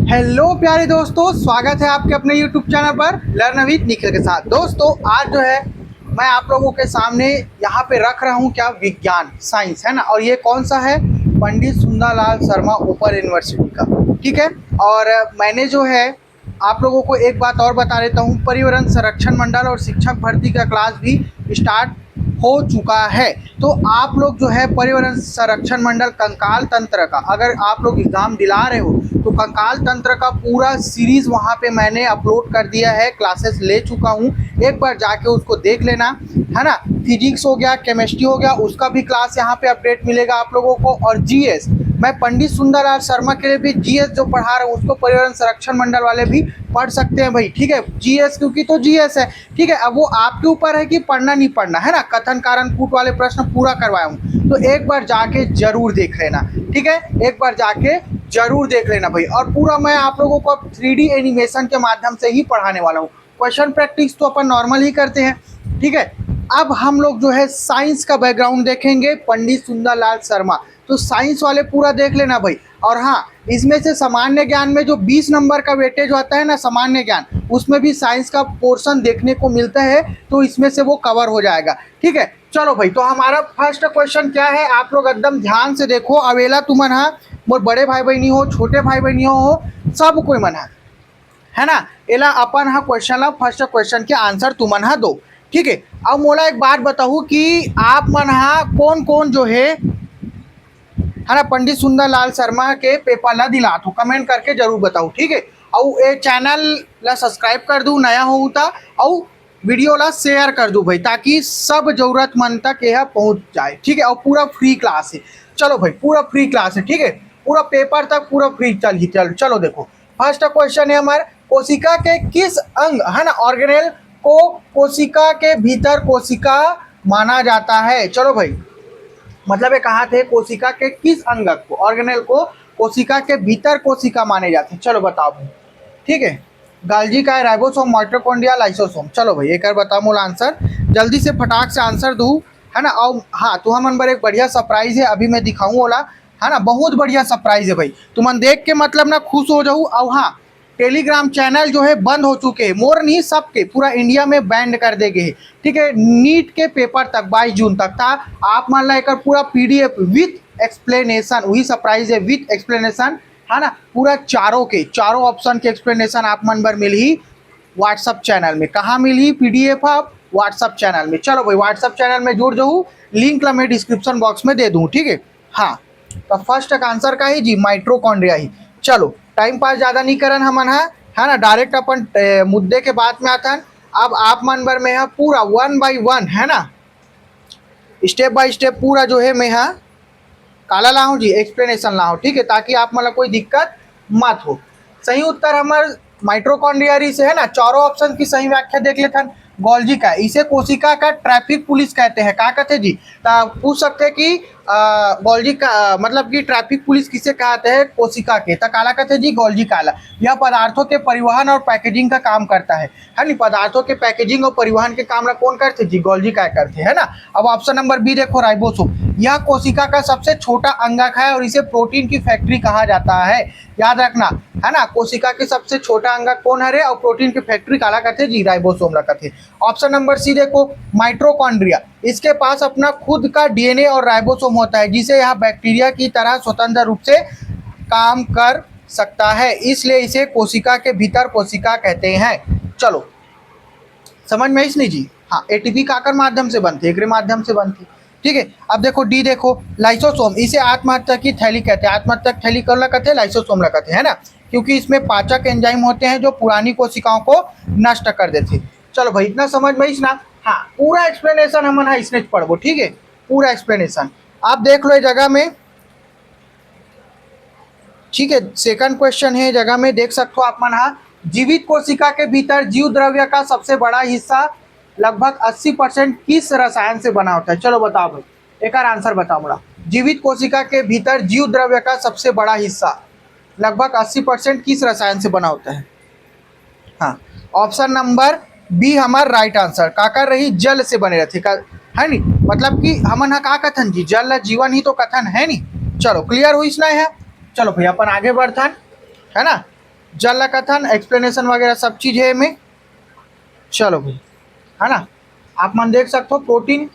Hello प्यारे दोस्तों, स्वागत है आपके अपने यूट्यूब चैनल पर लर्न विद निखिल के साथ। दोस्तों आज जो है मैं आप लोगों के सामने यहाँ पे रख रहा हूँ क्या विज्ञान साइंस है ना। और ये कौन सा है? पंडित सुंदरलाल शर्मा ओपन यूनिवर्सिटी का, ठीक है। और मैंने जो है आप लोगों को एक बात और बता देता हूँ, पर्यावरण संरक्षण मंडल और शिक्षक भर्ती का क्लास भी स्टार्ट हो चुका है। तो आप लोग जो है पर्यावरण संरक्षण मंडल कंकाल तंत्र का अगर आप लोग एग्ज़ाम दिला रहे हो तो कंकाल तंत्र का पूरा सीरीज़ वहाँ पे मैंने अपलोड कर दिया है, क्लासेस ले चुका हूँ। एक बार जाके उसको देख लेना है ना। फिजिक्स हो गया, केमिस्ट्री हो गया, उसका भी क्लास यहाँ पे अपडेट मिलेगा आप लोगों को। और जीएस मैं पंडित सुंदरलाल शर्मा के लिए भी जीएस जो पढ़ा रहा हूँ उसको पर्यावरण संरक्षण मंडल वाले भी पढ़ सकते हैं भाई, ठीक है। जीएस क्योंकि तो जीएस है, ठीक है। अब वो आपके ऊपर है कि पढ़ना नहीं पढ़ना है ना। कथन कारण कूट वाले प्रश्न पूरा करवाया हूँ, तो एक बार जाके जरूर देख लेना, ठीक है। एक बार जाके जरूर देख लेना भाई। और पूरा मैं आप लोगों को अब 3D एनिमेशन के माध्यम से ही पढ़ाने वाला हूँ। क्वेश्चन प्रैक्टिस तो अपन नॉर्मल ही करते हैं, ठीक है। अब हम लोग जो है साइंस का बैकग्राउंड देखेंगे, पंडित सुंदरलाल शर्मा। तो साइंस वाले पूरा देख लेना भाई। और हाँ, इसमें से सामान्य ज्ञान में जो 20 नंबर का वेटेज होता है ना सामान्य ज्ञान, उसमें भी साइंस का पोर्शन देखने को मिलता है, तो इसमें से वो कवर हो जाएगा, ठीक है। चलो भाई, तो हमारा फर्स्ट क्वेश्चन क्या है, आप लोग एकदम ध्यान से देखो। अवेला तुमन हा मोर बड़े भाई बहनी हो, छोटे भाई बहनी हो, सब कोई मन है ना। एला अपन हा क्वेश्चन ला फर्स्ट क्वेश्चन के आंसर तुमन हा दो, ठीक है। अब मोला एक बात बताऊँ कि आप मन हा कौन कौन जो है ना पंडित सुंदरलाल शर्मा के पेपर ला दिला तो कमेंट करके जरूर बताओ, ठीक है। और ये चैनल ला सब्सक्राइब कर दूँ नया हो तो, और वीडियो ला शेयर कर दूँ भाई, ताकि सब जरूरतमंद तक यह पहुंच जाए, ठीक है। और पूरा फ्री क्लास है, चलो भाई पूरा फ्री क्लास है, ठीक है। पूरा पेपर तक पूरा फ्री चलो देखो। फर्स्ट क्वेश्चन है हमारे, कोशिका के किस अंग है ना ऑर्गेनेल को कोशिका के भीतर कोशिका माना जाता है। चलो भाई, मतलब ये कहा थे कोशिका के किस अंगक को ऑर्गेनेल को कोशिका के भीतर कोशिका माने जाते हैं। चलो बताओ भाई, ठीक है। गाल्जी का है, राइबोसोम, माइटोकॉन्ड्रिया, लाइसोसोम। चलो भाई एक बार बताओ मूल आंसर, जल्दी से फटाक से आंसर दूँ है ना। और हाँ, तुम्हारे मन पर एक बढ़िया सरप्राइज है, अभी मैं दिखाऊँ वाला है ना। बहुत बढ़िया सरप्राइज है भाई, तुमन देख के मतलब ना खुश हो जाऊँ। और हाँ, टेलीग्राम चैनल जो है बंद हो चुके हैं, मोर नहीं सबके, पूरा इंडिया में बैंड कर दे गए, ठीक है। नीट के पेपर तक 22 जून तक था। आप मान ला एक पूरा पीडीएफ विथ एक्सप्लेनेशन, वही सरप्राइज है, विथ एक्सप्लेनेशन है ना। पूरा चारों ऑप्शन के एक्सप्लेनेशन आप मन भर मिल ही व्हाट्सअप चैनल में। कहाँ मिल ही पीडीएफ आप व्हाट्सअप चैनल में। चलो भाई व्हाट्सअप चैनल में जुड़ जाऊँ, लिंक ला मैं डिस्क्रिप्शन बॉक्स में दे दूँ, ठीक है। हाँ, तो फर्स्ट आंसर का ही जी माइट्रोकॉन्ड्रिया ही। चलो टाइम पास ज़्यादा नहीं करन हमन है ना, डायरेक्ट अपन मुद्दे के बाद में आता है। अब आप मन भर में है पूरा 1 बाई 1 है ना, स्टेप बाय स्टेप पूरा जो है मैं यहाँ काला ला हूँ जी, एक्सप्लेनेशन ला हूँ, ठीक है, ताकि आप मतलब कोई दिक्कत मत हो। सही उत्तर हमारे माइट्रोकॉन्ड्रिया से है ना। चारों ऑप्शन की सही व्याख्या देख लेते हैं। गोल्जी का, इसे कोशिका का ट्रैफिक पुलिस कहते हैं। क्या कहते हैं जी? पूछ सकते हैं कि गोल्जी का मतलब कि ट्रैफिक पुलिस किसे कहते हैं? कोशिका के। तो काला कहते हैं जी गोल्जी काला। यह पदार्थों के परिवहन और पैकेजिंग का काम करता है नहीं। पदार्थों के पैकेजिंग और परिवहन के काम कौन करते जी? गोल्जी का करते है ना। अब ऑप्शन नंबर बी देखो, राइबोसोम। यह कोशिका का सबसे छोटा अंगक है और इसे प्रोटीन की फैक्ट्री कहा जाता है। याद रखना है ना, कोशिका के सबसे छोटा अंगक कौन है और प्रोटीन की फैक्ट्री काला कहते जी? राइबोसोम कहते। ऑप्शन नंबर सी देखो, माइट्रोकॉन्ड्रिया। इसके पास अपना खुद का डीएनए और राइबोसोम होता है, जिसे यह बैक्टीरिया की तरह स्वतंत्र रूप से काम कर सकता है, इसलिए इसे कोशिका के भीतर कोशिका कहते हैं। चलो समझ में इसने जी। हाँ, एटीपी काकर माध्यम से बनती है, एक माध्यम से बनती, ठीक है। अब देखो डी देखो, लाइसोसोम। इसे आत्महत्या की थैली कहते हैं। आत्महत्या की थैली कौन कहते हैं? लाइसोसोम कहते हैं ना, क्योंकि इसमें पाचक एंजाइम होते हैं जो पुरानी कोशिकाओं को नष्ट कर देते हैं। चलो भाई इतना समझ में इसना। हाँ, पूरा एक्सप्लेनेशन हम इसने पढ़ो, ठीक है। पूरा एक्सप्लेनेशन आप देख लो ये जगह में, ठीक है। सेकंड क्वेश्चन है जगह में देख सकते हो आप मन। हाँ, जीवित कोशिका के भीतर जीव द्रव्य का सबसे बड़ा हिस्सा लगभग 80% किस रसायन से बना होता है? चलो बताओ भाई, एक आंसर बताओ मुड़ा। जीवित कोशिका के भीतर जीव द्रव्य का सबसे बड़ा हिस्सा लगभग 80% किस रसायन से बना होता है? हाँ, ऑप्शन नंबर बी हमारा राइट आंसर। का कर रही? जल से बने रहते है नी। मतलब कि हमन का कथन जी, जल जीवन ही तो कथन है नी। चलो क्लियर हुई इसना है। चलो भैया अपन आगे बढ़थन है ना। जल कथन एक्सप्लेनेशन वगैरह सब चीज़ है में। चलो भाई, है ना। आप मन देख सकते हो प्रोटीन,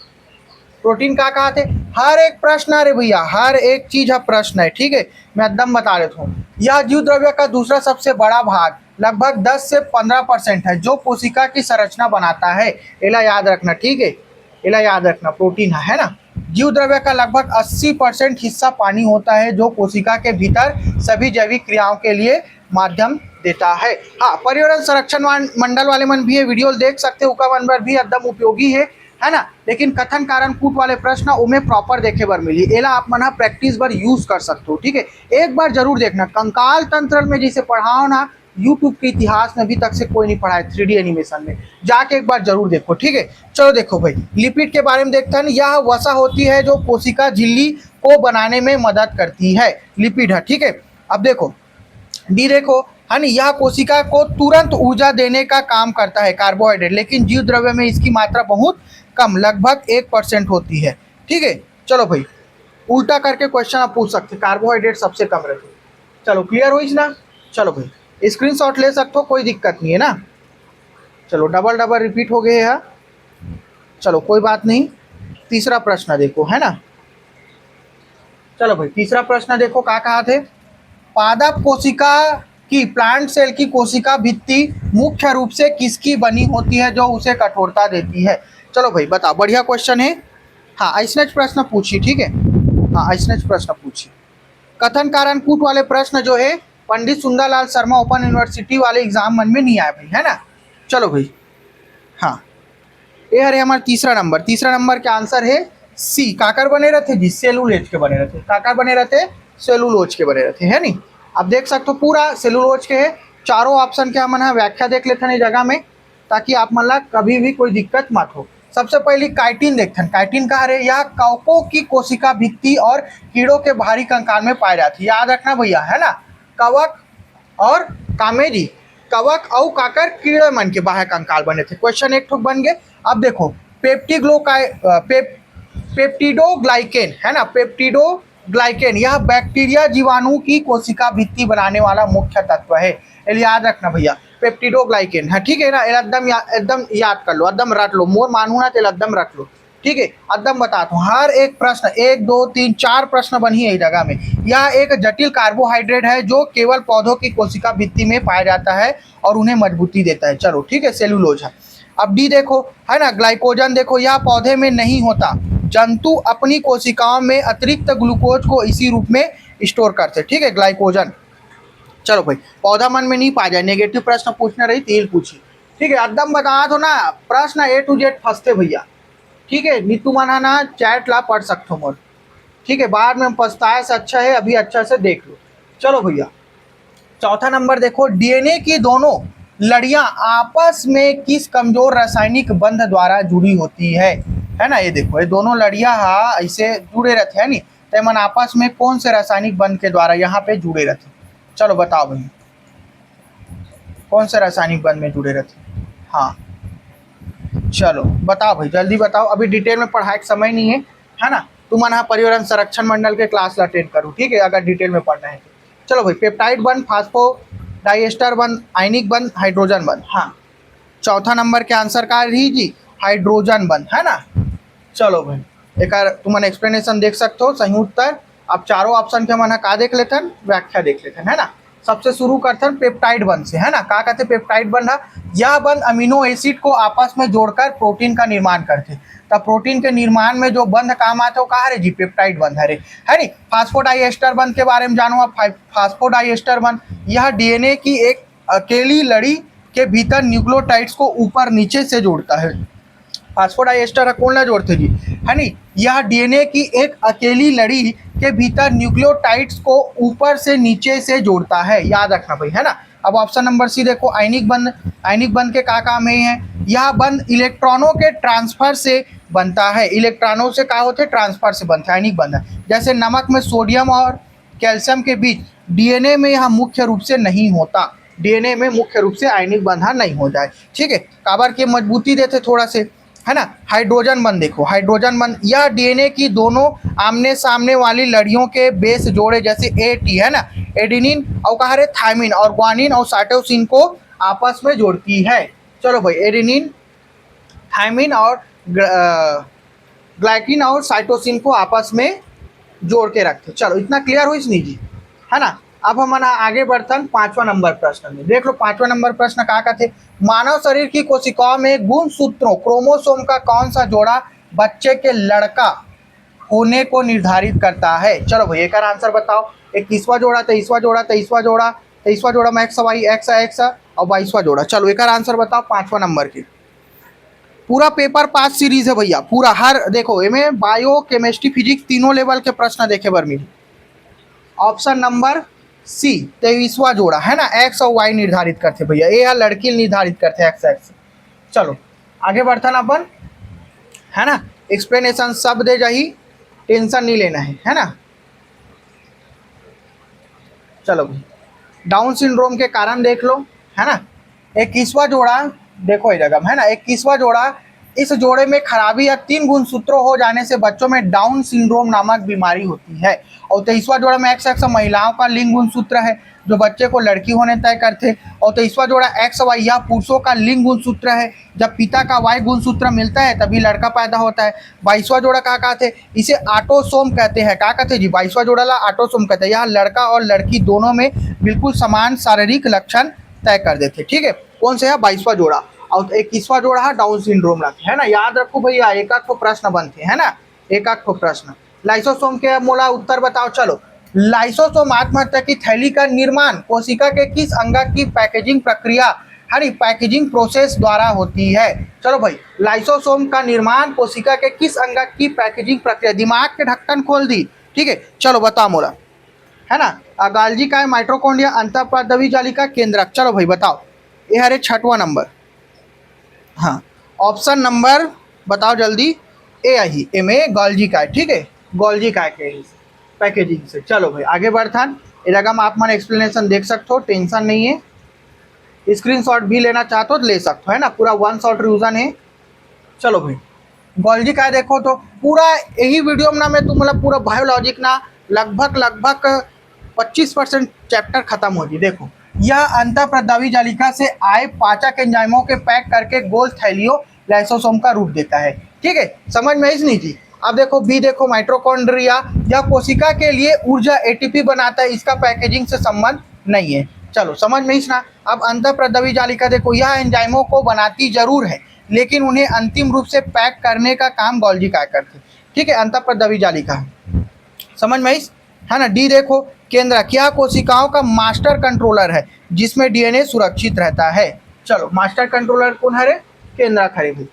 प्रोटीन का कहा थे, हर एक प्रश्न, अरे भैया हर एक चीज है प्रश्न है, ठीक है। मैं एकदम बता देता हूँ। यह जीव द्रव्य का दूसरा सबसे बड़ा भाग लगभग 10 से 15% है जो कोशिका की संरचना बनाता है। इला याद रखना, ठीक है, इला याद रखना, प्रोटीन है ना। जीव द्रव्य का लगभग 80% हिस्सा पानी होता है जो कोशिका के भीतर सभी जैविक क्रियाओं के लिए माध्यम देता है। हाँ, पर्यावरण संरक्षण मंडल वाले मन भी ये वीडियो देख सकते हो, उका मन पर भी एकदम उपयोगी है ना। लेकिन कथन कारण कूट वाले प्रश्न उमें प्रॉपर देखे बर मिली, एला आप मन प्रैक्टिस बर यूज कर सकते हो, ठीक है। एक बार जरूर देखना, कंकाल तंत्र में जैसे पढ़ाओ ना, यूट्यूब के इतिहास में अभी तक से कोई नहीं पढ़ा है 3D एनिमेशन में, जाके एक बार जरूर देखो, ठीक है। चलो देखो भाई, लिपिड के बारे में देखते हैं। यह वसा होती है जो कोशिका झिल्ली को बनाने में मदद करती है, लिपिड है, ठीक है। अब देखो डी, देखो है ना, यह कोशिका को तुरंत ऊर्जा देने का काम करता है, कार्बोहाइड्रेट, लेकिन जीव द्रव्य में इसकी मात्रा बहुत कम, लगभग 1% होती है, ठीक है। चलो भाई, उल्टा करके क्वेश्चन आप पूछ सकते, कार्बोहाइड्रेट सबसे कम रहते। चलो क्लियर हुई ना। चलो भाई, स्क्रीनशॉट ले सकते हो, कोई दिक्कत नहीं है ना। चलो डबल डबल रिपीट हो गए है, चलो कोई बात नहीं। तीसरा प्रश्न देखो, है ना। चलो भाई, तीसरा प्रश्न देखो, क्या कहा थे, पादप कोशिका की, प्लांट सेल की कोशिका भित्ति मुख्य रूप से किसकी बनी होती है जो उसे कठोरता देती है। चलो भाई बताओ, बढ़िया क्वेश्चन है। हाँ, ऐसे प्रश्न पूछिए, ठीक है। हाँ, ऐसे प्रश्न पूछिए। कथन कारण कूट वाले प्रश्न जो है पंडित सुंदरलाल शर्मा ओपन यूनिवर्सिटी वाले एग्जाम मन में नहीं आए भाई, है ना। चलो भाई, हाँ, ये है हमारा तीसरा नंबर। तीसरा नंबर का आंसर है सी, काकर बने रहते जी, सेलुलोज के बने रहते, काकर बने रहते, सेलुलोज के बने रहते, है नहीं। अब देख सकते हो पूरा सेलुलोज के है। चारों ऑप्शन के हमन व्याख्या देख लेते हैं जगह में, ताकि आप मन ला कभी भी कोई दिक्कत मत हो। सबसे पहले काइटिन देखते हैं। काइटिन कहा रहे, यह कवकों की कोशिका भित्ति और कीड़ों के बाहरी कंकाल में पाए जाती है, याद रखना भैया, है ना। कवक और कामेरी, कवक और काकर कीड़े मन के बाहर कंकाल बने थे। क्वेश्चन एक ठोक बन गए। अब देखो पेप्टिडोग्लाइकेन, है ना, पेप्टिडोग्लाइकेन, यह बैक्टीरिया जीवाणु की कोशिका भित्ति बनाने वाला मुख्य तत्व है, याद रखना भैया, पेप्टिडोग्लाइकेन है, ठीक है ना। एकदम याद कर लो, एकदम रख लो, मोर मानू ना तो एकदम रख लो, ठीक है। एकदम बताता हूँ, हर एक प्रश्न 1 2 3 4 प्रश्न बनी है इस जगह में। यह एक जटिल कार्बोहाइड्रेट है जो केवल पौधों की कोशिका भित्ति में पाया जाता है और उन्हें मजबूती देता है। चलो ठीक है, सेलुलोज है। अब डी देखो, है ना, ग्लाइकोजन देखो, यह पौधे में नहीं होता, जंतु अपनी कोशिकाओं में अतिरिक्त ग्लूकोज को इसी रूप में स्टोर करते, ठीक है, ग्लाइकोजन। चलो भाई, पौधा मन में नहीं पाया जाए, नेगेटिव प्रश्न पूछना रही तेल पूछी, ठीक है। एकदम बता दो ना, प्रश्न A to Z फंसते भैया, ठीक है। नीतू मना ना चैट ला पढ़ सकते हो मोर, ठीक है, बाद में पछताए से अच्छा है अभी अच्छा से देख लो। चलो भैया, चौथा नंबर देखो, डीएनए की दोनों लड़ियां आपस में किस कमजोर रासायनिक बंध द्वारा जुड़ी होती है ना। ये देखो, ये दोनों लड़ियां ऐसे जुड़े रहते हैं, नहीं तो मन आपस में कौन से रासायनिक बंध के द्वारा यहाँ पे जुड़े रहते। चलो बताओ भाई, कौन से रासायनिक बंध में जुड़े रहते। हाँ, चलो बताओ भाई, जल्दी बताओ, अभी डिटेल में पढ़ाई का समय नहीं है ना। तुम यहाँ पर्यावरण संरक्षण मंडल के क्लास अटेंड करो, ठीक है, अगर डिटेल में पढ़ना है तो। चलो भाई, पेप्टाइड बंध, फास्फोडाइएस्टर बंध, आयनिक बंध, हाइड्रोजन बंध। हाँ, चौथा नंबर के आंसर का रही जी हाइड्रोजन बंध, है ना। चलो भाई, एक तुम एक्सप्लेनेशन देख सकते हो, सही उत्तर। अब चारों ऑप्शन के मन का देख लेते हैं, व्याख्या देख लेते हैं, है ना। सबसे शुरू करते हैं पेप्टाइड बंध से, है ना। क्या कहते हैं पेप्टाइड बंध, यह बंध अमीनो एसिड को आपस में जोड़कर प्रोटीन का निर्माण करते। तब प्रोटीन के निर्माण में जो बंध काम आता है वो कहा रे जी, पेप्टाइड बंध है नी। फास्फोडाइएस्टर बंध के बारे में जानो आप। फास्फोडाइएस्टर बंध, यह डीएनए की एक अकेली लड़ी के भीतर न्यूक्लियोटाइड्स को ऊपर नीचे से जोड़ता है। फास्फोडाइएस्टर कौन ला जोड़ते जी, है नी, यह डीएनए की एक अकेली लड़ी के भीतर न्यूक्लियोटाइड्स को ऊपर से नीचे से जोड़ता है, याद रखना भाई, है ना। अब ऑप्शन नंबर सी देखो, आयनिक बंध। आयनिक बंध के क्या काम है, यह बंध इलेक्ट्रॉनों के ट्रांसफर से बनता है। इलेक्ट्रॉनों से क्या होते, ट्रांसफर से बनता है आयनिक बंध। जैसे नमक में सोडियम और कैल्शियम के बीच, डीएनए में यह मुख्य रूप से नहीं होता, डीएनए में मुख्य रूप से आयनिक बंधन नहीं हो जाए, ठीक है। काबर के मजबूती देते थोड़ा से, है ना। हाइड्रोजन बंध देखो, हाइड्रोजन बंध यह डीएनए की दोनों आमने सामने वाली लड़ियों के बेस जोड़े जैसे ए टी है ना, एडिनिन और कहा रे थायमिन और ग्वानिन और साइटोसिन को आपस में जोड़ती है। चलो भाई, एडिनिन, थायमिन और ग्लाइकिन और साइटोसिन को आपस में जोड़ के रखते। चलो इतना क्लियर हुई नहीं जी, है ना। अब हम आगे बढ़तन 5वां नंबर प्रश्न में। देख लो 5वां नंबर प्रश्न का थे, मानव शरीर की कोशिकाओं में गुणसूत्रों क्रोमोसोम का कौन सा जोड़ा बच्चे के लड़का होने को निर्धारित करता है। चलो भाई एक आंसर बताओ। 21वां जोड़ा, 23वां जोड़ा, 23वां जोड़ा में एक्स वाई एक्स एक्स और 22वां जोड़ा। चलो एक आंसर बताओ 5वां नंबर की। पूरा पेपर 5 सीरीज है भैया, पूरा हर देखो इनमें बायो केमिस्ट्री फिजिक्स तीनों लेवल के प्रश्न देखे बर मिली। ऑप्शन नंबर सी 23वां जोड़ा है ना, एक्स और वाई निर्धारित करते भैया, ये है लड़की निर्धारित करते एक्स एक्स। चलो आगे बढ़ता ना अपन, है ना। एक्सप्लेनेशन सब दे जाही, टेंशन नहीं लेना है ना। चलो भाई, डाउन सिंड्रोम के कारण देख लो, है ना। 21वां जोड़ा देखो ये जगह, है ना। 21वां जोड़ा, इस जोड़े में खराबी या 3 गुणसूत्रों हो जाने से बच्चों में डाउन सिंड्रोम नामक बीमारी होती है। और 23वां जोड़ा में एक्स एक्स महिलाओं का लिंग गुणसूत्र है जो बच्चे को लड़की होने तय करते। और 23वां जोड़ा एक्स वाई यह पुरुषों का लिंग गुणसूत्र है, जब पिता का वाई गुणसूत्र मिलता है तभी लड़का पैदा होता है। 22वां जोड़ा कहा कहते, इसे ऑटोसोम कहते हैं। क्या कहते जी, 22वां जोड़ा ला ऑटोसोम कहते हैं। यहाँ लड़का और लड़की दोनों में बिल्कुल समान शारीरिक लक्षण तय कर देते। ठीक है, कौन से है 22वां जोड़ा। और 21वां जोड़ा है डाउन सिंड्रोम रखे, है ना। याद रखो भैया, एक आध को प्रश्न बनते है ना, एक आध को प्रश्न। लाइसोसोम के मोला उत्तर बताओ। चलो, लाइसोसोम आत्महत्या की थैली का निर्माण कोशिका के किस अंग की पैकेजिंग प्रक्रिया, हरी पैकेजिंग प्रोसेस द्वारा होती है। चलो भाई, लाइसोसोम का निर्माण कोशिका के किस अंग की पैकेजिंग प्रक्रिया, दिमाग के ढक्कन खोल दी। ठीक है, चलो बताओ मोला, है ना। गाल्जी का माइट्रोकॉन्ड्रिया, अंतःपद्रवी जालिका, केंद्रक। चलो भाई बताओ, ये हरे 6वां नंबर। हाँ, ऑप्शन नंबर बताओ जल्दी। ए आई ए में गोल्जी का है। ठीक है, गोल्जी का के पैकेजिंग से। चलो भाई आगे बढ़थन, ये जगह में आप मन एक्सप्लेनेशन देख सकते हो, टेंशन नहीं है। स्क्रीनशॉट भी लेना चाहते हो तो ले सकते हो, है ना। पूरा 1 शॉट रिविजन है। चलो भाई, गोल्जी का देखो तो पूरा यही वीडियो में ना मैं तुम मतलब पूरा बायोलॉजिक ना लगभग 25% चैप्टर खत्म हो जी। देखो, यह अंतःप्रद्रवी जालिका से आए पाचक एंजाइमों के पैक करके गोल थैलियों लाइसोसोम का रूप देता है। ठीक है, समझ में आई नहीं जी। अब देखो बी देखो, माइट्रोकॉन्ड्रिया, यह कोशिका के लिए ऊर्जा एटीपी बनाता है, इसका पैकेजिंग से संबंध नहीं है। चलो समझ में ना। अब अंतःप्रद्रवी जालिका देखो, यह एंजाइमों को बनाती जरूर है लेकिन उन्हें अंतिम रूप से पैक करने का काम गोल्जी का करते। ठीक है, अंतःप्रद्रवी जालिका समझ में है ना। डी देखो, केंद्रक, क्या कोशिकाओं का मास्टर कंट्रोलर है जिसमें डीएनए सुरक्षित रहता है। चलो, मास्टर कंट्रोलर कौन है रे, केंद्रक है भाई,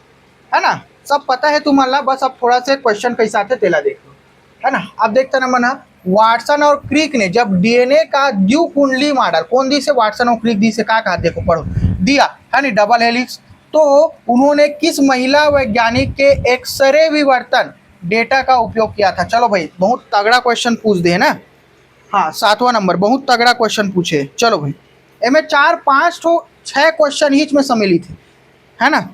है ना। सब पता है तुम्हारा, बस अब थोड़ा से क्वेश्चन कैसा थे तेला देख लो, है ना। अब देखते ना मना, वाटसन और क्रिक ने जब डीएनए का द्विकुंडली मॉडल, कौन दी से, वाटसन और क्रिक दी से का कहा देखो पढ़ो, दिया है ना, डबल हेलिक्स। तो उन्होंने किस महिला वैज्ञानिक के एक्सरे विवर्तन डेटा का उपयोग किया था। चलो भाई, बहुत तगड़ा क्वेश्चन पूछ दे ना। हाँ, 7वां नंबर, बहुत तगड़ा क्वेश्चन पूछे। चलो भाई, इनमें 4 5 तो 6 क्वेश्चन ही में सम्मिलित है ना।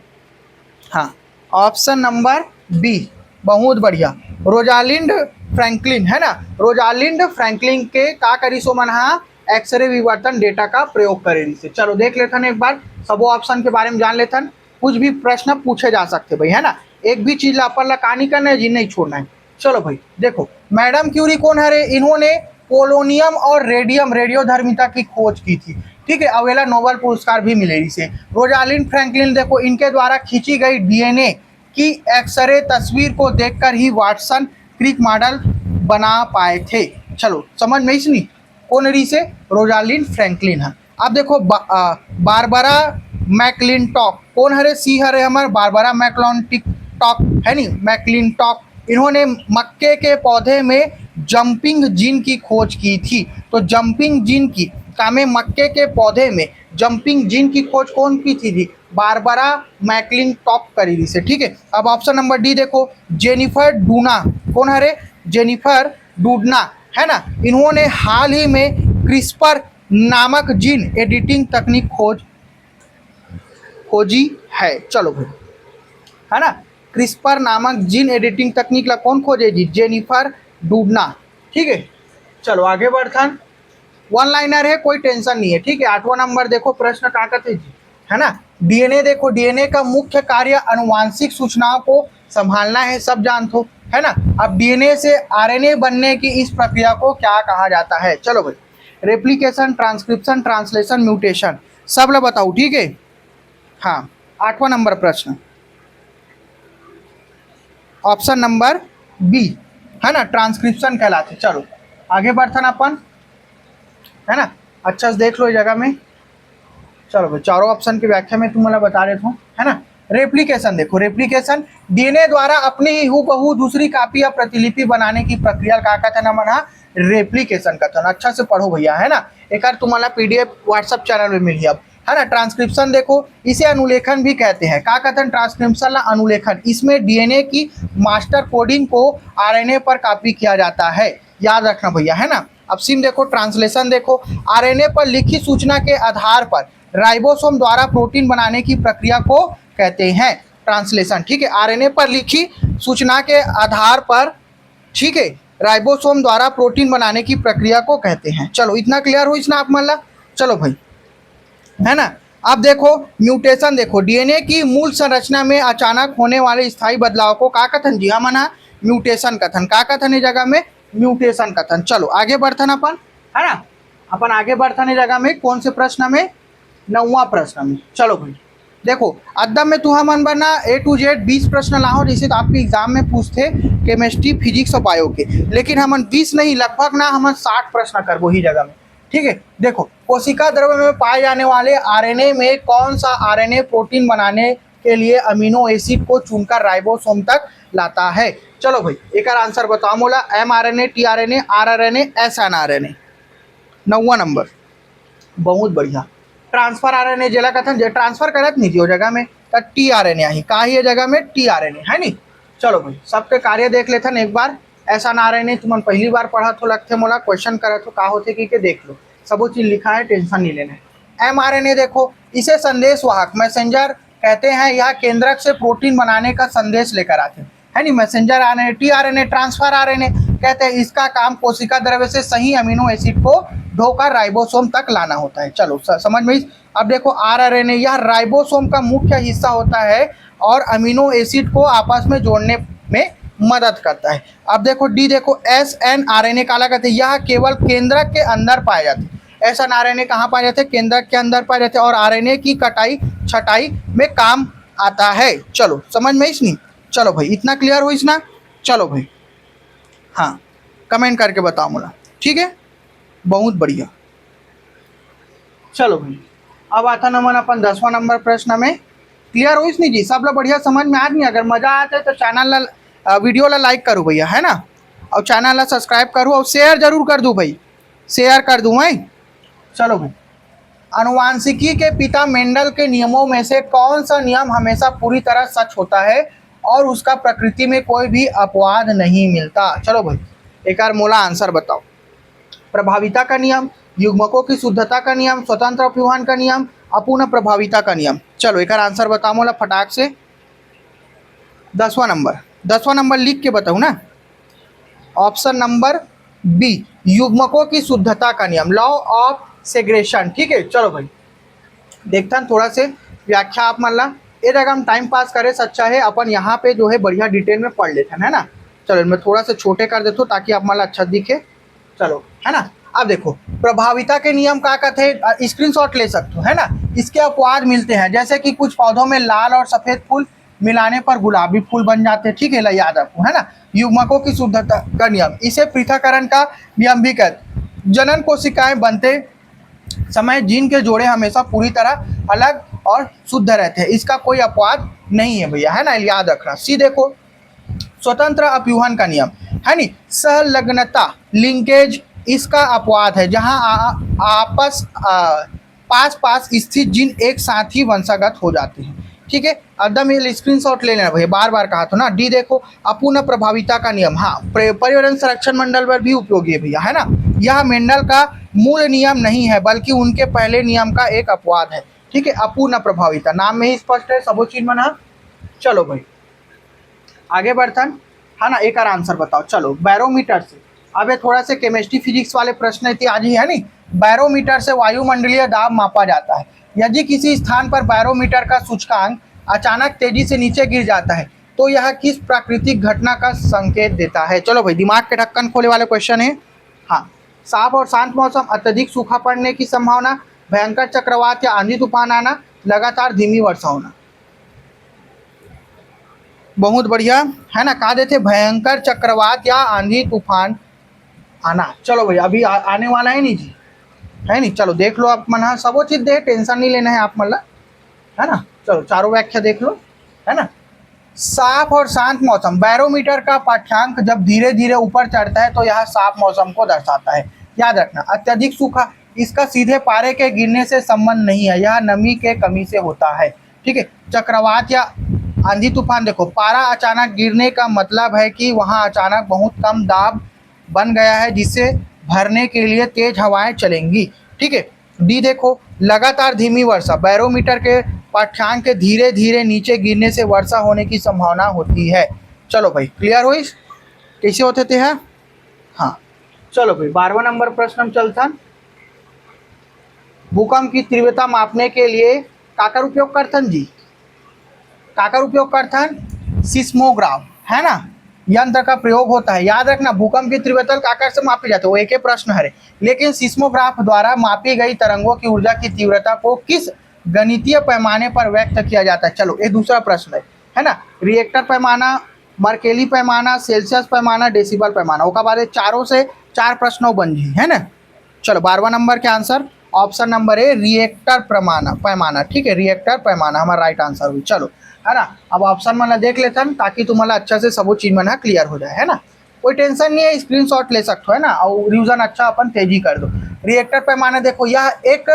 हाँ, ऑप्शन नंबर बी बहुत बढ़िया, रोजालिंड फ्रैंकलिन, है ना। रोजालिंड फ्रैंकलिन के का करी सो मन एक्सरे विवर्तन डेटा का प्रयोग करे से। चलो देख लेथन एक बार, सबो ऑप्शन के बारे में जान लेथन, कुछ भी प्रश्न पूछे जा सकते भाई, है ना। एक भी चीज अपन ला कहानी करना है जी, नहीं छोड़ना है। चलो भाई देखो, मैडम क्यूरी कौन है रे, इन्होंने पोलोनियम और रेडियम रेडियोधर्मिता की खोज की थी। ठीक है, अवेला नोबेल पुरस्कार भी मिले इसे। रोजालिंड फ्रैंकलिन देखो, इनके द्वारा खींची गई डीएनए की एक्सरे तस्वीर को देखकर ही वाटसन क्रिक मॉडल बना पाए थे। चलो समझ में इसनी कौन री से, रोजालिंड फ्रैंकलिन है। अब देखो बारबरा मैकलिनटॉक कौन हरे, सी हरे हमारे बारबरा मैकलिनटॉक, है नी, मैकलिनटॉक। इन्होंने मक्के के पौधे में जंपिंग जीन की खोज की थी। तो जंपिंग जीन की कामे मक्के के पौधे में जंपिंग जीन की खोज कौन की थी, बारबरा मैकलिनटॉक करी थी से। ठीक है, अब ऑप्शन नंबर डी देखो, जेनिफर डूना कौन हरे, जेनिफर डूडना, है ना। इन्होंने हाल ही में क्रिस्पर नामक जीन एडिटिंग तकनीक खोजी है। चलो भाई, है ना। क्रिस्पर नामक जीन एडिटिंग तकनीक ला कौन खोजे जी? जेनिफर डूडना। ठीक है, चलो आगे बढ़थन। वन लाइनर है, कोई टेंशन नहीं है। ठीक है, 8वां नंबर देखो प्रश्न का कहते जी, है ना। डीएनए देखो, डीएनए का मुख्य कार्य अनुवांशिक सूचनाओं को संभालना है, सब जानते हो, है ना। अब डीएनए से आरएनए बनने की इस प्रक्रिया को क्या कहा जाता है? चलो भाई, रेप्लिकेशन, ट्रांसक्रिप्शन, ट्रांसलेशन, म्यूटेशन, सब लोग बताओ। ठीक है, हाँ, 8वां नंबर प्रश्न ऑप्शन नंबर बी, है ना, ट्रांसक्रिप्शन कहलाते। चलो आगे बढ़थन अपन, है ना, अच्छा से देख लो इस जगह में। चलो भाई, चारों ऑप्शन की व्याख्या में तुम्हारा बता देता हूँ, है ना। रेप्लिकेशन देखो, रेप्लिकेशन डीएनए द्वारा अपनी ही हूबहू दूसरी कॉपी या प्रतिलिपि बनाने की प्रक्रिया का कथन मना रेप्लिकेशन कथन। अच्छा से पढ़ो भैया, है ना। एक तुम्हारा पीडीएफ व्हाट्सएप चैनल में मिली अब, है ना। ट्रांसक्रिप्शन देखो, इसे अनुलेखन भी कहते हैं। का कथन? ट्रांसक्रिप्शन ला अनुलेखन। इसमें डीएनए की मास्टर कोडिंग को आरएनए पर कॉपी किया जाता है, याद रखना भैया, है ना। अब सिम देखो, ट्रांसलेशन देखो, आरएनए पर लिखी सूचना के आधार पर राइबोसोम द्वारा प्रोटीन बनाने की प्रक्रिया को कहते हैं ट्रांसलेशन। ठीक है, आरएनए पर लिखी सूचना के आधार पर, ठीक है, राइबोसोम द्वारा प्रोटीन बनाने की प्रक्रिया को कहते हैं। चलो इतना क्लियर हो इसना आप मान ला। चलो भाई, है ना। अब देखो म्यूटेशन देखो, डीएनए की मूल संरचना में अचानक होने वाले स्थायी बदलाव को का कथन? जी हाँ मना म्यूटेशन कथन। का कथन है जगह में? म्यूटेशन कथन। चलो आगे बढ़थन अपन, है ना। अपन आगे बढ़थन है जगह में कौन से प्रश्न में? 9वां प्रश्न में। चलो भाई देखो, अद्दम में तुहा मन बना A to Z 20 प्रश्न लाओ, जैसे तो आपके एग्जाम में पूछते केमिस्ट्री, फिजिक्स और बायो के, लेकिन हमन 20 नहीं, लगभग ना हमन 60 प्रश्न कर वो ही जगह में। ठीक है, देखो कोशिका द्रव्य में पाए जाने वाले आरएनए में कौन सा आरएनए प्रोटीन बनाने के लिए अमीनो एसिड को चुनकर राइबोसोम तक लाता है? चलो भाई, एक आंसर बताओ मोला। mRNA, tRNA, rRNA, sNRNA। 9वां नंबर, बहुत बढ़िया। ट्रांसफर आरएनए जेला कथन, जे ट्रांसफर करत नहीं जो जगह में टीआरएनए आई का ही जगह में टीआरएनए, है नी। चलो भाई, सबके कार्य देख लेथन एक बार। ऐसा आरएनए तुमन पहली बार पढ़ा तो लगते मोला क्वेश्चन करत हो का होते कि देख लो, सब चीज लिखा है, टेंशन नहीं लेना है। mRNA देखो, इसे संदेश वाहक मैसेंजर कहते हैं। यह केंद्रक से प्रोटीन बनाने का संदेश लेकर आते हैं, है नी। Messenger RNA, tRNA transfer RNA कहते हैं। इसका काम कोशिका द्रव्य से सही अमीनो एसिड को ढोकर राइबोसोम तक लाना होता है। चलो समझ में। अब देखो आरआरएनए, यह राइबोसोम का मुख्य हिस्सा होता है और अमीनो एसिड को आपस में जोड़ने में मदद करता है। अब देखो डी देखो, एसएनआरएनए काला कहते हैं। यह केवल केंद्रक के अंदर पाए जाते हैं। एसएनआरएनए कहाँ पाए जाते हैं? केंद्रक के अंदर पाए जाते हैं, और आरएनए की कटाई छटाई में काम आता है। चलो समझ में इसनी। चलो भाई, इतना क्लियर हो इसना। चलो भाई, हाँ, कमेंट करके बताओ मुला। ठीक है, बहुत बढ़िया। चलो भाई, अब आता नंबर अपन 10वां नंबर प्रश्न में। क्लियर हो इसनी जी? सब लोग बढ़िया समझ में आ नहीं? अगर मजा आता है तो चैनल ला वीडियो ला लाइक करूँ भैया, है ना, और चैनल ला सब्सक्राइब करूँ और शेयर जरूर कर दूँ भाई, शेयर कर दूँ मैं। चलो भाई, अनुवांशिकी के पिता मेंडल के नियमों में से कौन सा नियम हमेशा पूरी तरह सच होता है और उसका प्रकृति में कोई भी अपवाद नहीं मिलता? चलो भाई, एक बार मोला आंसर बताओ। प्रभाविता का नियम, युग्मकों की शुद्धता का नियम, स्वतंत्र अपव्यूहन का नियम, अपूर्ण प्रभाविता का नियम। चलो एक आंसर बताओ मोला फटाक से। 10वां नंबर लिख के बताऊँ ना। ऑप्शन नंबर बी, युग्मकों की शुद्धता का नियम, लॉ ऑफ सेग्रेशन। ठीक है, चलो भाई देखता थोड़ा से व्याख्या आप मान ला। ये जगह हम टाइम पास करे सच्चा है, अपन यहाँ पे जो है बढ़िया डिटेल में पढ़ लेते हैं, है ना। चलो मैं थोड़ा सा छोटे कर देता हूँ ताकि आप मान ला अच्छा दिखे। चलो, है ना। अब देखो प्रभाविता के नियम का कहते हैं, स्क्रीनशॉट ले सकते हो, है ना। इसके अपवाद मिलते हैं, जैसे कि कुछ पौधों में लाल और सफ़ेद फूल मिलाने पर गुलाबी फूल बन जाते हैं। ठीक है, याद रखो, है ना। युग्मकों की शुद्धता का नियम, इसे पृथक्करण का नियम भी कहते। जनन कोशिकाएं बनते समय जीन के जोड़े हमेशा पूरी तरह अलग और शुद्ध रहते हैं, इसका कोई अपवाद नहीं है भैया, है ना, याद रखना। सी देखो, स्वतंत्र अपव्यूहन का नियम, है नी, संलग्नता लिंकेज इसका अपवाद है, जहां आपस पास स्थित जीन एक साथ ही वंशागत हो जाते हैं। ठीक है, एकदम ये स्क्रीनशॉट ले लेना भैया, बार बार कहा था ना। डी देखो, अपूर्ण प्रभाविता का नियम, हाँ, पर्यावरण संरक्षण मंडल पर भी उपयोगी है भैया, है ना। यह मेंडल का मूल नियम नहीं है बल्कि उनके पहले नियम का एक अपवाद है। ठीक है, अपूर्ण प्रभाविता नाम में ही स्पष्ट है, सबो चीज मना। चलो भाई, आगे बढ़थन, है ना। एक और आंसर बताओ। चलो, बैरोमीटर से, अब ये थोड़ा से केमिस्ट्री फिजिक्स वाले प्रश्न इत्यादि है नहीं। बैरोमीटर से वायुमंडलीय दाब मापा जाता है। यदि किसी स्थान पर बैरोमीटर का सूचकांक अचानक तेजी से नीचे गिर जाता है तो यह किस प्राकृतिक घटना का संकेत देता है? चलो भाई, दिमाग के ढक्कन खोले वाले क्वेश्चन है। हाँ, साफ और शांत मौसम, अत्यधिक सूखा पड़ने की संभावना, भयंकर चक्रवात या आंधी तूफान आना, लगातार धीमी वर्षा होना। बहुत बढ़िया, है ना। कहा देते भयंकर चक्रवात या आंधी तूफान आना। चलो भाई, अभी आने वाला है नहीं जी, है नहीं। चलो देख लो आप मन, हाँ सबो चीज दे, टेंशन नहीं लेना है आप मतलब, है ना। चलो चारों व्याख्या देख लो, है ना। साफ और शांत मौसम, बैरोमीटर का पाठ्यांक जब धीरे धीरे ऊपर चढ़ता है तो यह साफ मौसम को दर्शाता है, याद रखना। अत्यधिक सूखा, इसका सीधे पारे के गिरने से संबंध नहीं है, यह नमी के कमी से होता है, ठीक है। चक्रवात या आंधी तूफान, देखो पारा अचानक गिरने का मतलब है कि वहाँ अचानक बहुत कम दाब बन गया है जिससे भरने के लिए तेज हवाएं चलेंगी, ठीक है। डी देखो, लगातार धीमी वर्षा, बैरोमीटर के पाठ्यांक के धीरे धीरे नीचे गिरने से वर्षा होने की संभावना होती है। चलो भाई, क्लियर हुई कैसे होते थे हैं? हाँ, चलो भाई 12वां नंबर प्रश्न हम चलता। भूकंप की तीव्रता मापने के लिए काकर उपयोग करथन जी? काकर उपयोग करथन? सिस्मोग्राफ, है ना, यंत्र का प्रयोग होता है। याद रखना, भूकंप की तीव्रता काकर से मापी जाती है, वो एक ही प्रश्न है, लेकिन सिस्मोग्राफ द्वारा मापी गई तरंगों की ऊर्जा की तीव्रता को किस गणितीय पैमाने पर व्यक्त किया जाता है? चलो ये दूसरा प्रश्न है ना। रिएक्टर पैमाना, मर्केली पैमाना, सेल्सियस पैमाना, डेसिबल पैमाना, वो बाद चारों से 4 प्रश्नों बन जी, है ना। चलो 12वां नंबर के answer option number A, reactor पैमाना, ठीक है। रिएक्टर पैमाना हमारा राइट आंसर हुई। चलो, है ना। अब ऑप्शन में देख लेते हैं ताकि तुम्हारा अच्छा से सब चीज में क्लियर हो जाए, है ना। कोई टेंशन नहीं है, स्क्रीनशॉट ले सकते हो, है ना, और रिवीजन अच्छा अपन तेजी कर दो। रिएक्टर पैमाना देखो, यह एक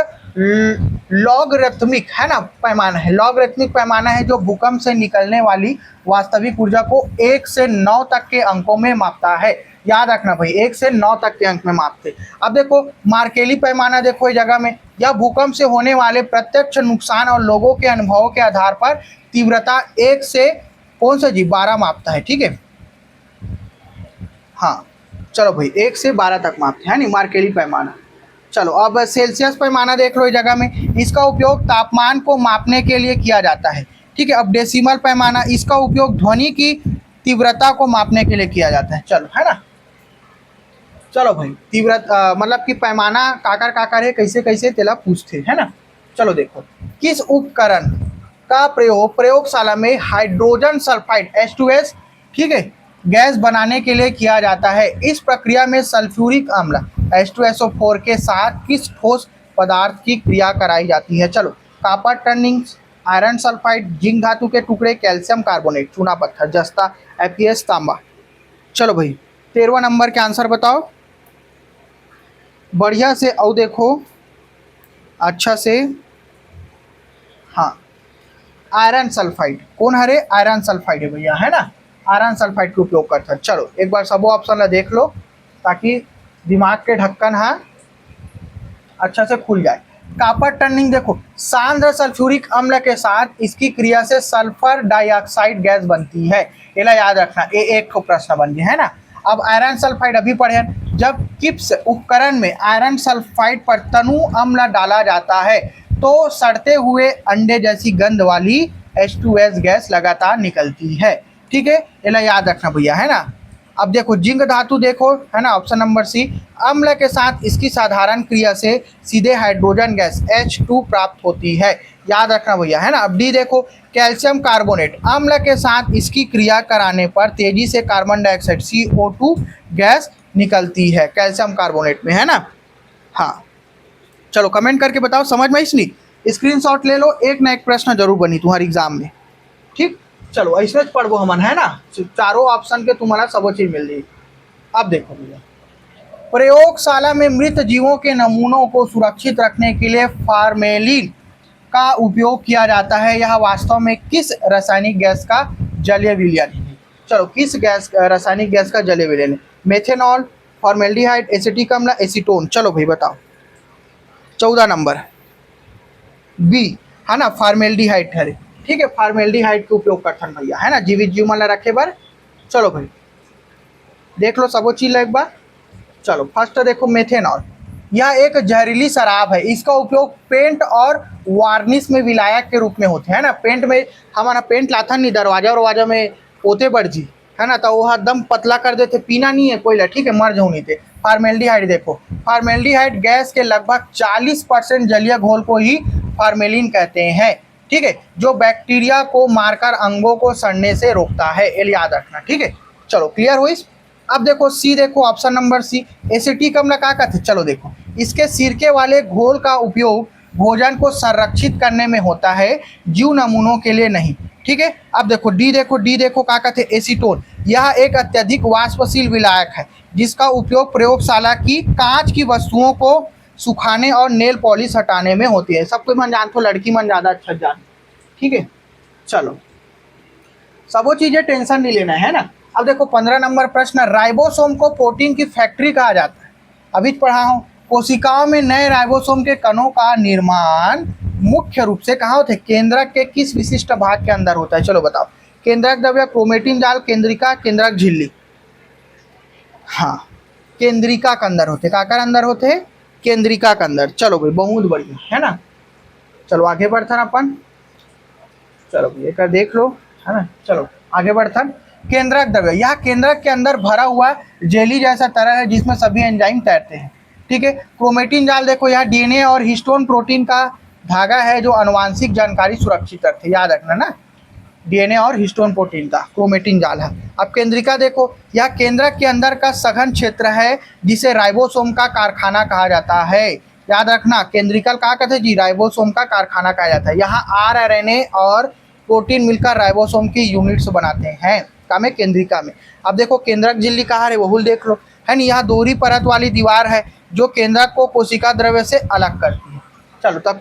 लॉगरिथमिक, है ना, पैमाना है। लॉगरिथमिक पैमाना है जो भूकंप से निकलने वाली वास्तविक ऊर्जा को 1 से 9 तक के अंकों में मापता है। याद रखना भाई, 1 से 9 तक के अंक में मापते। अब देखो मार्केली पैमाना, देखो इस जगह में, यह भूकंप से होने वाले प्रत्यक्ष नुकसान और लोगों के अनुभवों के आधार पर तीव्रता 1 से कौन सा जी 12 मापता है, ठीक है। हाँ, चलो भाई 1 से 12 तक मापते हैं, नहीं मार्केली पैमाना। चलो अब सेल्सियस पैमाना देख लो इस जगह में, इसका उपयोग तापमान को मापने के लिए किया जाता है, ठीक है। अब डेसिमल पैमाना, इसका उपयोग ध्वनि की तीव्रता को मापने के लिए किया जाता है। चलो, है ना। चलो भाई, तीव्रता मतलब कि पैमाना काकर काकर है, कैसे कैसे तेला पूछते, है ना। चलो देखो, किस उपकरण का प्रयोग प्रयोगशाला में हाइड्रोजन सल्फाइड H2S, ठीक है, गैस बनाने के लिए किया जाता है? इस प्रक्रिया में सल्फ्यूरिक अम्ल H2SO4 के साथ किस ठोस पदार्थ की क्रिया कराई जाती है? चलो, copper turning, iron sulphide, zinc धातु के टुकड़े, कैल्शियम कार्बोनेट, चूना पत्थर, जस्ता, FeS, तांबा। चलो भाई 13वां नंबर के आंसर बताओ बढ़िया से, और देखो अच्छा से। हाँ, आयरन सल्फाइड, कौन हरे? आयरन सल्फाइड है भैया, है ना। आयरन सल्फाइड का उपयोग करता है। चलो एक बार सब ऑप्शन देख लो ताकि दिमाग के ढक्कन है अच्छा से खुल जाए। कॉपर टर्निंग, देखो सांद्र सल्फ्यूरिक अम्ल के साथ इसकी क्रिया से सल्फर डाइऑक्साइड गैस बनती है, ये याद रखना, ये एक प्रश्न बन गया, है ना। अब आयरन सल्फाइड अभी पढ़े, जब किप्स उपकरण में आयरन सल्फाइड पर तनु अम्ल डाला जाता है तो सड़ते हुए अंडे जैसी गंध वाली H2S गैस लगातार निकलती है, ठीक है। ये याद रखना भैया, है ना। अब देखो जिंक धातु देखो, है ना, ऑप्शन नंबर सी, अम्ल के साथ इसकी साधारण क्रिया से सीधे हाइड्रोजन गैस H2 प्राप्त होती है, याद रखना भैया, है ना। अब डी देखो, कैल्शियम कार्बोनेट, अम्ल के साथ इसकी क्रिया कराने पर तेजी से कार्बन डाइऑक्साइड CO2 गैस निकलती है कैल्शियम कार्बोनेट में, है ना। हाँ, चलो कमेंट करके बताओ समझ में इसलिए, स्क्रीनशॉट ले लो, एक ना एक प्रश्न जरूर बनी तुम्हारे एग्जाम में, ठीक। चलो ऐसे पढ़ो हमन, है ना, चारों ऑप्शन के तुम्हारा सब चीज मिल जाएगी। अब देखो भैया, प्रयोगशाला में मृत जीवों के नमूनों को सुरक्षित रखने के लिए फार्मेलिन का उपयोग किया जाता है, यह वास्तव में किस रासायनिक गैस का जलीय विलयन है? चलो, किस गैस रासायनिक गैस का जलीय विलयन है? मेथेनॉल, फॉर्मेल्डिहाइड, एसिटिक अम्ल, एसीटोन। चलो भाई बताओ। 14 नंबर बी, है ना, फार्मेल्डिहाइड ठहरे, ठीक है। फार्मेल्डिहाइड का उपयोग करथन भैया, है ना, जीवित जीव मन रखे बर चलो भाई देख लो सब चीज एक बार। चलो फर्स्ट देखो मेथेनॉल, यह एक जहरीली शराब है। इसका उपयोग पेंट और वार्निश में विलायक के रूप में होते हैं ना। पेंट में हमारा पेंट लाता नहीं दरवाजा वरवाजा में पोते बर्जी है ना, तो वह एकदम पतला कर देते, पीना नहीं है कोई, ठीक है, मर जाऊँ नहीं थे। फार्मेल्डिहाइड देखो, फार्मेल्डिहाइड गैस के लगभग 40% जलीय घोल को ही फार्मेलिन कहते हैं, ठीक है, जो बैक्टीरिया को मारकर अंगों को सड़ने से रोकता है, ये याद रखना, ठीक है। चलो क्लियर हुई। अब देखो सी, देखो ऑप्शन नंबर सी, एसिटिक अम्ल का कहते हैं। चलो देखो, इसके सिरके वाले घोल का उपयोग भोजन को संरक्षित करने में होता है, जीव नमूनों के लिए नहीं, ठीक है। अब देखो डी, देखो डी देखो क्या कहते हैं, एसीटोन, यह एक अत्यधिक वाष्पशील विलायक है जिसका उपयोग प्रयोगशाला की कांच की वस्तुओं को सुखाने और नेल पॉलिश हटाने में होती है। सब कोई मन जानते हो, लड़की मन ज़्यादा अच्छा जान, ठीक है। चलो सब वो चीज़ें टेंशन नहीं लेना है ना। अब देखो 15 नंबर प्रश्न, राइबोसोम को प्रोटीन की फैक्ट्री कहा जाता है। अभी पढ़ा हूँ, कोशिकाओं में नए राइबोसोम के कणों का निर्माण मुख्य रूप से कहाँ होते हैं, केंद्रक के किस विशिष्ट भाग के अंदर होता है। चलो बताओ, केंद्रक द्रव्य, क्रोमेटिन जाल, केंद्रिका, केंद्रक झिल्ली। हाँ केंद्रिका के अंदर होते, काकर अंदर होते, केंद्रिका के अंदर। चलो भाई बहुत बढ़िया है ना। चलो आगे बढ़ते हैं अपन, चलो ये कर देख लो है ना। चलो आगे बढ़ते हैं, केंद्रक द्रव्य, यह केंद्रक के अंदर भरा हुआ जेली जैसा तरल है जिसमें सभी एंजाइम तैरते हैं, ठीक है। क्रोमेटिन जाल देखो, यह डीएनए और हिस्टोन प्रोटीन का धागा है जो आनुवांशिक जानकारी सुरक्षित रखते हैं, याद रखना ना, डीएनए और हिस्टोन प्रोटीन का क्रोमेटिन जाल है। अब केंद्रिका देखो, यह केंद्रक के अंदर का सघन क्षेत्र है जिसे राइबोसोम का कारखाना कहा जाता है, याद रखना। केंद्रिकल कहा कहते हैं जी, राइबोसोम का कारखाना कहा जाता है। यहाँ आरएनए और प्रोटीन मिलकर राइबोसोम की यूनिट्स बनाते हैं, काम है केंद्रिका में। अब देखो केंद्रक झिल्ली कहाँ है, बहुल देख लो है ना, यहाँ दोहरी परत वाली दीवार है जो केंद्रक को कोशिका द्रव्य से अलग करती है। चलो तब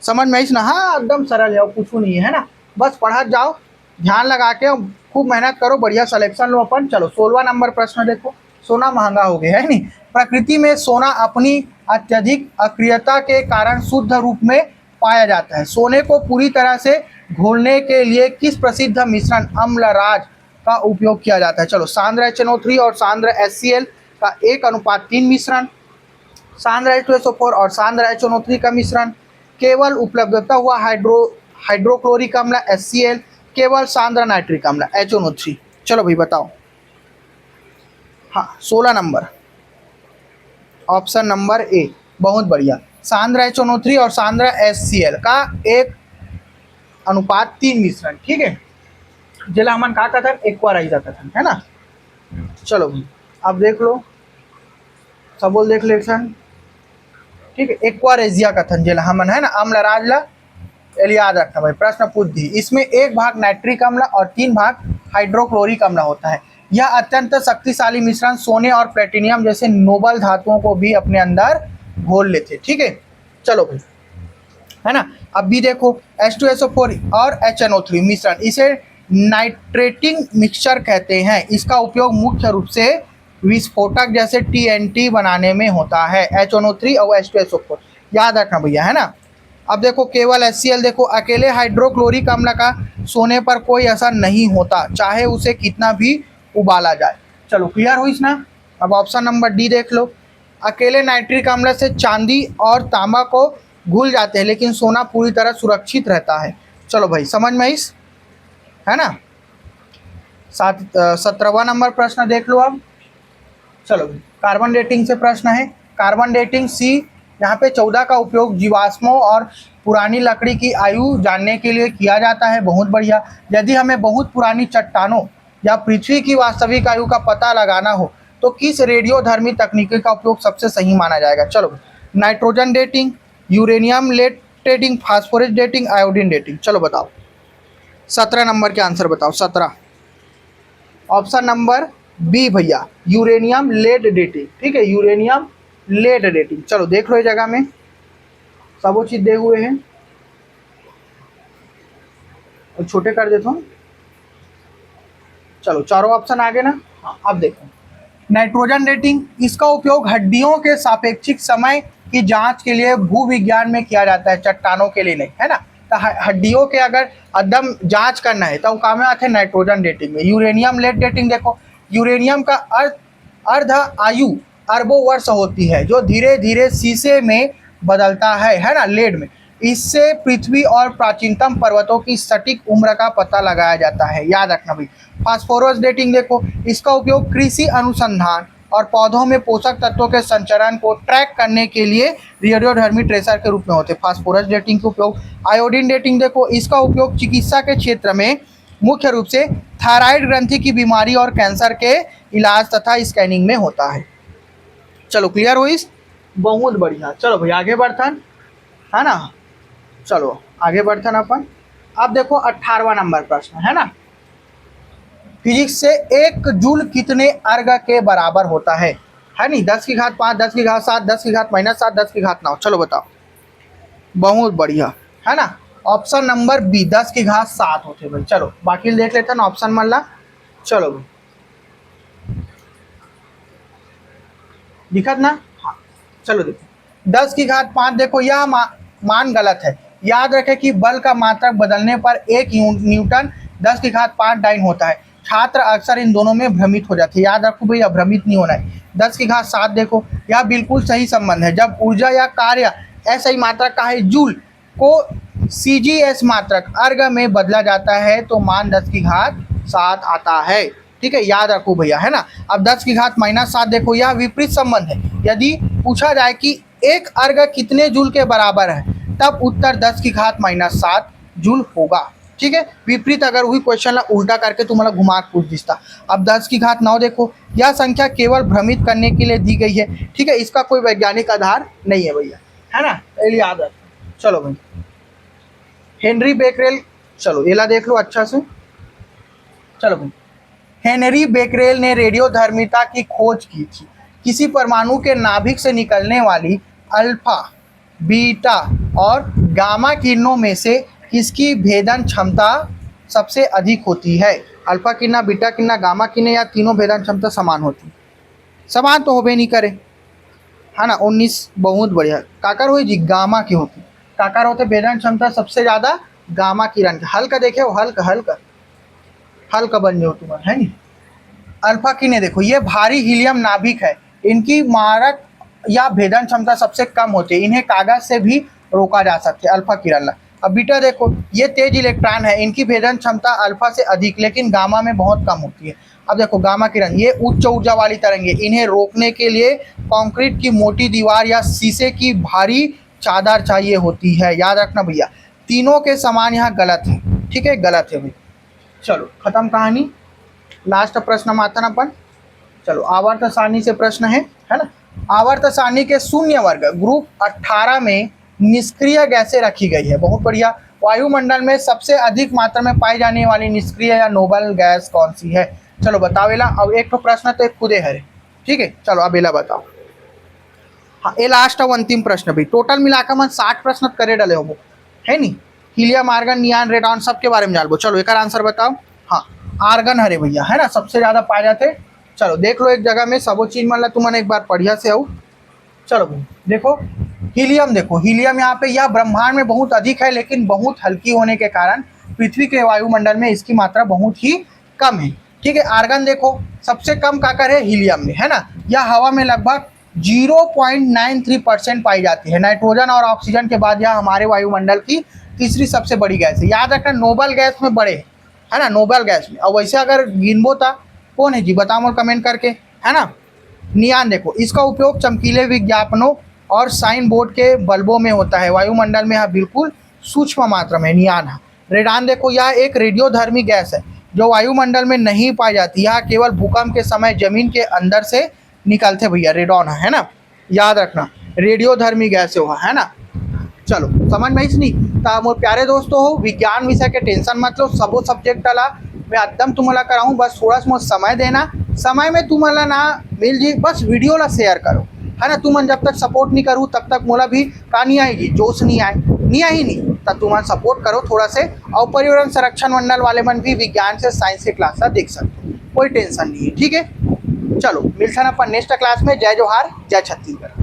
समझ में आई ना। हाँ एकदम सरल है, कुछ नहीं है ना, बस पढ़ा जाओ, ध्यान लगा के खूब मेहनत करो, बढ़िया सिलेक्शन लो अपन। चलो 16वां नंबर प्रश्न देखो, सोना महंगा हो गया है नहीं। प्रकृति में सोना अपनी अत्यधिक अक्रियता के कारण शुद्ध रूप में पाया जाता है। सोने को पूरी तरह से घोलने के लिए किस प्रसिद्ध मिश्रण अम्लराज का उपयोग किया जाता है। चलो सांद्र HNO3 और सांद्र HCl का 1:3 मिश्रण, सांद्र H2SO4 और सांद्र HNO3 का मिश्रण, केवल उपलब्धता हुआ हाइड्रोक्लोरिक अम्ल HCl, केवल सांद्र नाइट्रिक अम्ल HNO3। चलो भाई बताओ। हाँ 16 नंबर ऑप्शन नंबर ए, बहुत बढ़िया, सांद्र HNO3 और सांद्र HCl का 1:3 मिश्रण, ठीक है, जिला हमन का कथन एक्वाराइज कथन है ना। चलो भाई अब देख लो, सब बोल देख लेसन, ठीक है, एक्वारेजिया कथन जिला हमन है ना, अम्लराज ला याद रखना भाई, प्रश्न पूछ दी। इसमें 1 भाग नाइट्रिक अम्ल और 3 भाग हाइड्रोक्लोरिक अम्ल होता है। यह अत्यंत शक्तिशाली मिश्रण सोने और प्लेटिनियम जैसे नोबल धातुओं को भी अपने अंदर घोल लेते, ठीक है। चलो भाई है ना। अब भी देखो H2SO4 और HNO3 मिश्रण, इसे नाइट्रेटिंग मिक्सचर कहते हैं। इसका उपयोग मुख्य रूप से विस्फोटक जैसे TNT बनाने में होता है, HNO3 और H2SO4 याद रखना भैया है ना। अब देखो केवल HCl देखो, अकेले हाइड्रोक्लोरिक अम्ल का सोने पर कोई असर नहीं होता, चाहे उसे कितना भी उबाला जाए। चलो क्लियर हुई ना। अब ऑप्शन नंबर डी देख लो, अकेले नाइट्रिक अम्ल से चांदी और तांबा को घुल जाते हैं लेकिन सोना पूरी तरह सुरक्षित रहता है। चलो भाई समझ में इस है ना। 17वां नंबर प्रश्न देख लो अब। चलो भाई कार्बन डेटिंग से प्रश्न है, कार्बन डेटिंग सी, यहाँ पे 14 का उपयोग जीवाश्मों और पुरानी लकड़ी की आयु जानने के लिए किया जाता है, बहुत बढ़िया। यदि हमें बहुत पुरानी चट्टानों या पृथ्वी की वास्तविक आयु का पता लगाना हो तो किस रेडियोधर्मी तकनीकी का उपयोग सबसे सही माना जाएगा। चलो nitrogen dating, uranium lead dating, phosphorus dating, iodine dating. चलो बताओ 17 नंबर के आंसर बताओ। 17 ऑप्शन नंबर बी भैया, यूरेनियम लेड डेटिंग, ठीक है, यूरेनियम लेड डेटिंग। चलो देख लो ये जगह में सब वो चीज दे हुए हैं, और छोटे कर देता हूँ। चलो चारों ऑप्शन आ गए ना। हाँ अब देखो नाइट्रोजन डेटिंग, इसका उपयोग हड्डियों के सापेक्षिक समय की जांच के लिए भूविज्ञान में किया जाता है, चट्टानों के लिए नहीं, है ना। तो हड्डियों के अगर एकदम जांच करना है तो काम में आते हैं नाइट्रोजन डेटिंग में। यूरेनियम लेड डेटिंग देखो, यूरेनियम का अर्ध आयु अरबों वर्ष होती है, जो धीरे धीरे शीशे में बदलता है ना, लेड में। इससे पृथ्वी और प्राचीनतम पर्वतों की सटीक उम्र का पता लगाया जाता है, याद रखना भाई। फास्फोरस डेटिंग देखो, इसका उपयोग कृषि अनुसंधान और पौधों में पोषक तत्वों के संचरण को ट्रैक करने के लिए रेडियोधर्मी ट्रेसर के रूप में होते हैं। फास्फोरस डेटिंग के उपयोग। आयोडीन डेटिंग देखो, इसका उपयोग चिकित्सा के क्षेत्र में मुख्य रूप से थायराइड ग्रंथि की बीमारी और कैंसर के इलाज तथा स्कैनिंग में होता है। चलो क्लियर हुई? बहुत बढ़िया। चलो भाई आगे बढ़थन, है ना। चलो आगे बढ़थन अपन। अब देखो 18वां नंबर प्रश्न है ना, फिजिक्स से 1 जूल कितने अर्ग के बराबर होता है नहीं? 10 की घात 5, 10 की घात 7, 10 की घात -7, 10 की घात 9। चलो बताओ। बहुत बढ़िया, है ना। ऑप्शन नंबर बी 10 की घात 7 होते भाई। चलो बाकी देख लेते हैं ना ऑप्शन मल्ला। चलो भाई दिखत ना? हाँ चलो देखो 10 की घात 5 देखो, यह मान गलत है। याद रखें कि बल का मात्रक बदलने पर 1 न्यूटन 10 की घात 5 डाइन होता है। छात्र अक्सर इन दोनों में भ्रमित हो जाते हैं, याद रखो भैया भ्रमित नहीं होना है। 10 की घात 7 देखो, यह बिल्कुल सही संबंध है। जब ऊर्जा या कार्य ऐसा मात्रक का है जूल को CGS मात्रक अर्ग में बदला जाता है तो मान 10 की घात 7 आता है। ठीक है, याद रखो भैया, है ना। अब 10 की घात -7 देखो, यह विपरीत संबंध है। यदि पूछा जाए कि एक अर्ग कितने जूल के बराबर है, तब उत्तर 10 की घात -7 जूल होगा। ठीक है, विपरीत अगर हुई क्वेश्चन ला उल्टा करके तुम्हारा घुमा पूछ दिस्ता। अब 10 की घात 9 देखो, यह संख्या केवल भ्रमित करने के लिए दी गई है। ठीक है, इसका कोई वैज्ञानिक आधार नहीं है भैया, है ना, याद रखो। चलो भाई हेनरी बेकरेल, चलो एला देख लो अच्छा से। चलो भाई हेनरी बेकरेल ने रेडियोधर्मिता की खोज की थी। किसी परमाणु के नाभिक से निकलने वाली अल्फा, बीटा और गामा किरणों में से किसकी भेदन क्षमता सबसे अधिक होती है? अल्फा किरणा, बीटा किरणा, गामा किरणा या तीनों भेदन क्षमता समान होती? समान तो होबे नहीं करे, है ना। 19 बहुत बढ़िया। काकर हुई जी? गामा की होती। काकर होते भेदन क्षमता सबसे ज़्यादा गामा किरण के। हल्का देखे हो, हल्का हल्का हल्का बन जाओ तुम्हारा, है नहीं। अल्फा किरणें देखो, ये भारी हीलियम नाभिक है, इनकी मारक या भेदन क्षमता सबसे कम होती है। इन्हें कागज से भी रोका जा सकता है, अल्फा किरण। अब बीटा देखो, ये तेज इलेक्ट्रॉन है, इनकी भेदन क्षमता अल्फा से अधिक लेकिन गामा में बहुत कम होती है। अब देखो गामा किरण, ये उच्च ऊर्जा वाली तरंगे, इन्हें रोकने के लिए कंक्रीट की मोटी दीवार या शीशे की भारी चादर चाहिए होती है। याद रखना भैया, तीनों के समान यहाँ गलत है। ठीक है, गलत है भाई। चलो खत्म कहानी। लास्ट प्रश्न में आता ना अपन। चलो आवर्त सारणी से प्रश्न है ना। आवर्त सारणी के शून्य वर्ग ग्रुप 18 में निष्क्रिय गैसें रखी गई है। बहुत बढ़िया। वायुमंडल में सबसे अधिक मात्रा में पाई जाने वाली निष्क्रिय या नोबल गैस कौन सी है? चलो बताओ एला। अब एक तो प्रश्न तो खुदे है, ठीक है। चलो अब एला बताओ। हाँ ये लास्ट और अंतिम प्रश्न भी। टोटल मिलाकर मन 60 प्रश्न करे डले हो, है नी। हीलियम, आर्गन, नियान, रेडॉन सबके बारे में जानबो। चलो एक आंसर बताओ। हाँ आर्गन हरे भैया, है ना, सबसे ज़्यादा पाए जाते। चलो देख लो एक जगह में सबो चीज मान ला तुमने एक बार बढ़िया से आओ। चलो भाई देखो हीलियम, देखो हीलियम यहाँ पे यह ब्रह्मांड में बहुत अधिक है लेकिन बहुत हल्की होने के कारण पृथ्वी के वायुमंडल में इसकी मात्रा बहुत ही कम है। ठीक है। आर्गन देखो सबसे कम काकर है हीलियम में, है ना। यह हवा में लगभग 0.93% पाई जाती है। नाइट्रोजन और ऑक्सीजन के बाद यह हमारे वायुमंडल की तीसरी सबसे बड़ी गैस है। याद रखना नोबल गैस में बड़े है ना, नोबल गैस में। और वैसे अगर गिनबो था कौन है जी, बताओ और कमेंट करके, है ना। नियान देखो, इसका उपयोग चमकीले विज्ञापनों और साइन बोर्ड के बल्बों में होता है। वायुमंडल में यह बिल्कुल सूक्ष्म मात्रा में नियान है। रेडान देखो, यह एक रेडियोधर्मी गैस है जो वायुमंडल में नहीं पाई जाती। यह केवल भूकंप के समय जमीन के अंदर से निकलते भैया, रेडॉन है ना। याद रखना रेडियोधर्मी गैस है ना। चलो समझ में इसनी तो मोर प्यारे दोस्तों हो, विज्ञान विषय के टेंशन मत लो। सबो सब्जेक्ट डाला मैं एकदम तुम्हारा कराऊँ, बस थोड़ा सा समय देना। समय में तुम्हारा ना मिल जी, बस वीडियो ला शेयर करो, है ना। तुम जब तक सपोर्ट नहीं करूँ तब तक मोला भी का नहीं आएगी, जोश नहीं आई नहीं तब तुम्हारा सपोर्ट करो थोड़ा से। और पर्यावरण संरक्षण मंडल वाले मन भी विज्ञान से साइंस के क्लास देख सकते हो, कोई टेंशन नहीं है। ठीक है, चलो मिलते हैं अपन नेक्स्ट क्लास में। जय जोहार, जय छत्तीसगढ़।